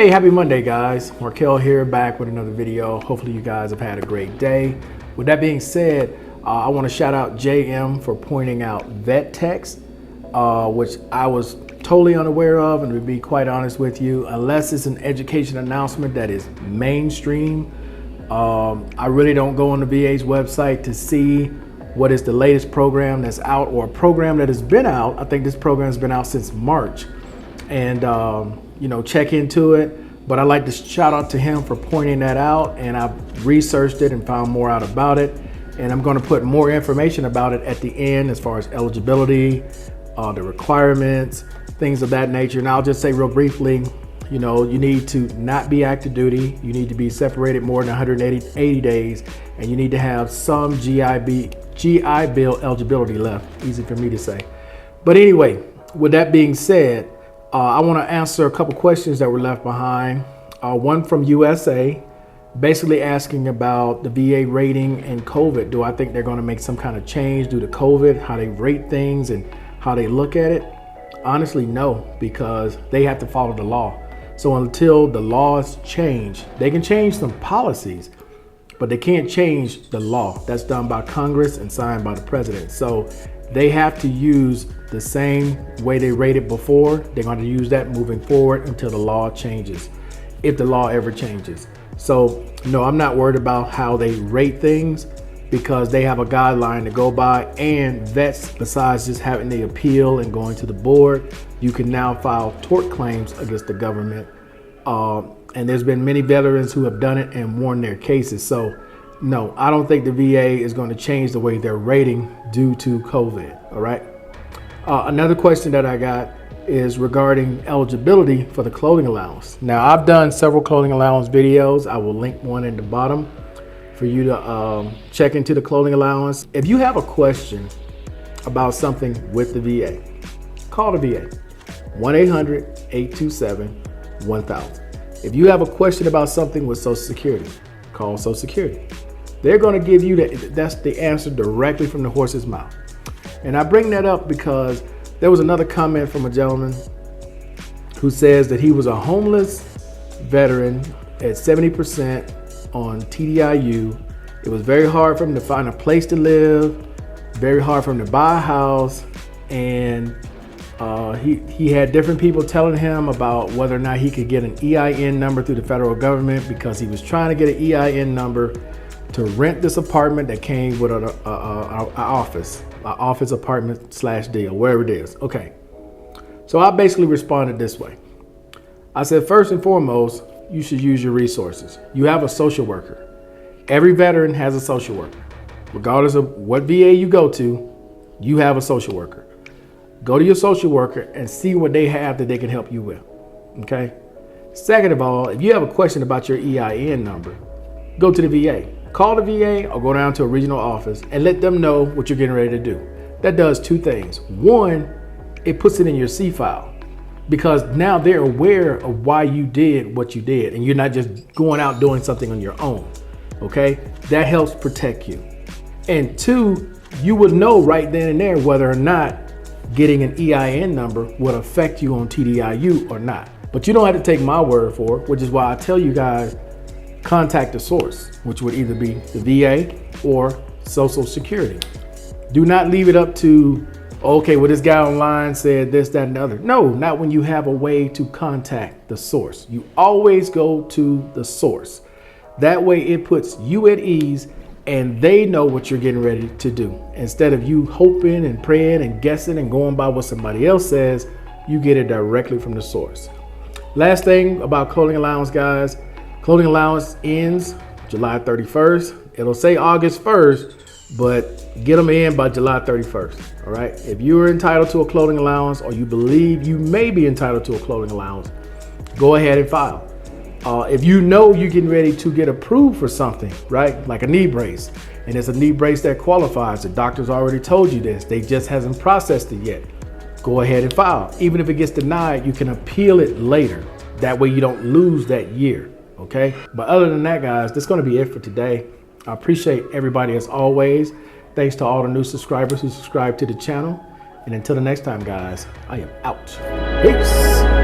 Hey, happy Monday, guys. Markel here, back with another video. Hopefully you guys have had a great day. With that being said, I want to shout out JM for pointing out vet text, which I was totally unaware of, and to be quite honest with you, unless it's an education announcement that is mainstream, I really don't go on the VA's website to see what is the latest program that's out or a program that has been out. I think this program has been out since March, and check into it. But I'd like to shout out to him for pointing that out, and I've researched it and found more out about it, and I'm going to put more information about it at the end as far as eligibility, the requirements, things of that nature. And I'll just say real briefly, you need to not be active duty, you need to be separated more than 180 days, and you need to have some GI Bill eligibility left. Easy for me to say. But anyway, with that being said, I want to answer a couple questions that were left behind. One from USA, basically asking about the VA rating and COVID. Do I think they're going to make some kind of change due to COVID, how they rate things and how they look at it? Honestly, no, because they have to follow the law. So until the laws change, they can change some policies, but they can't change the law. That's done by Congress and signed by the president. So they have to use the same way they rated before. They're going to use that moving forward until the law changes, if the law ever changes. So no, I'm not worried about how they rate things, because they have a guideline to go by, and vets, besides just having the appeal and going to the board, you can now file tort claims against the government. And there's been many veterans who have done it and won their cases. So no, I don't think the VA is going to change the way they're rating due to COVID. All right. Another question that I got is regarding eligibility for the clothing allowance. Now, I've done several clothing allowance videos. I will link one in the bottom for you to check into the clothing allowance. If you have a question about something with the VA, call the VA, 1-800-827-1000. If you have a question about something with Social Security, call Social Security. They're going to give you that's the answer directly from the horse's mouth. And I bring that up because there was another comment from a gentleman who says that he was a homeless veteran at 70% on TDIU. It was very hard for him to find a place to live, very hard for him to buy a house, and he had different people telling him about whether or not he could get an EIN number through the federal government, because he was trying to get an EIN number to rent this apartment that came with an office apartment / deal, wherever it is. Okay, so I basically responded this way. I said, first and foremost, you should use your resources. You have a social worker. Every veteran has a social worker. Regardless of what VA you go to, you have a social worker. Go to your social worker and see what they have that they can help you with. Okay. Second of all, if you have a question about your EIN number, go to the VA. Call the VA or go down to a regional office and let them know what you're getting ready to do. That does two things. One, it puts it in your C file, because now they're aware of why you did what you did, and you're not just going out doing something on your own. Okay, that helps protect you. And two, you would know right then and there whether or not getting an EIN number would affect you on TDIU or not. But you don't have to take my word for it, which is why I tell you guys, contact the source, which would either be the VA or Social Security. Do not leave it up to, okay, well, this guy online said this, that, and the other. No, not when you have a way to contact the source. You always go to the source. That way it puts you at ease, and they know what you're getting ready to do. Instead of you hoping and praying and guessing and going by what somebody else says, you get it directly from the source. Last thing about clothing allowance, guys. Clothing allowance ends July 31st. It'll say August 1st, but get them in by July 31st. All right. If you're entitled to a clothing allowance, or you believe you may be entitled to a clothing allowance, go ahead and file. If you know you're getting ready to get approved for something, right, like a knee brace, and it's a knee brace that qualifies, the doctor's already told you this, they just hasn't processed it yet, go ahead and file. Even if it gets denied, you can appeal it later. That way you don't lose that year. Okay. But other than that, guys, that's going to be it for today. I appreciate everybody as always. Thanks to all the new subscribers who subscribe to the channel. And until the next time, guys, I am out. Peace.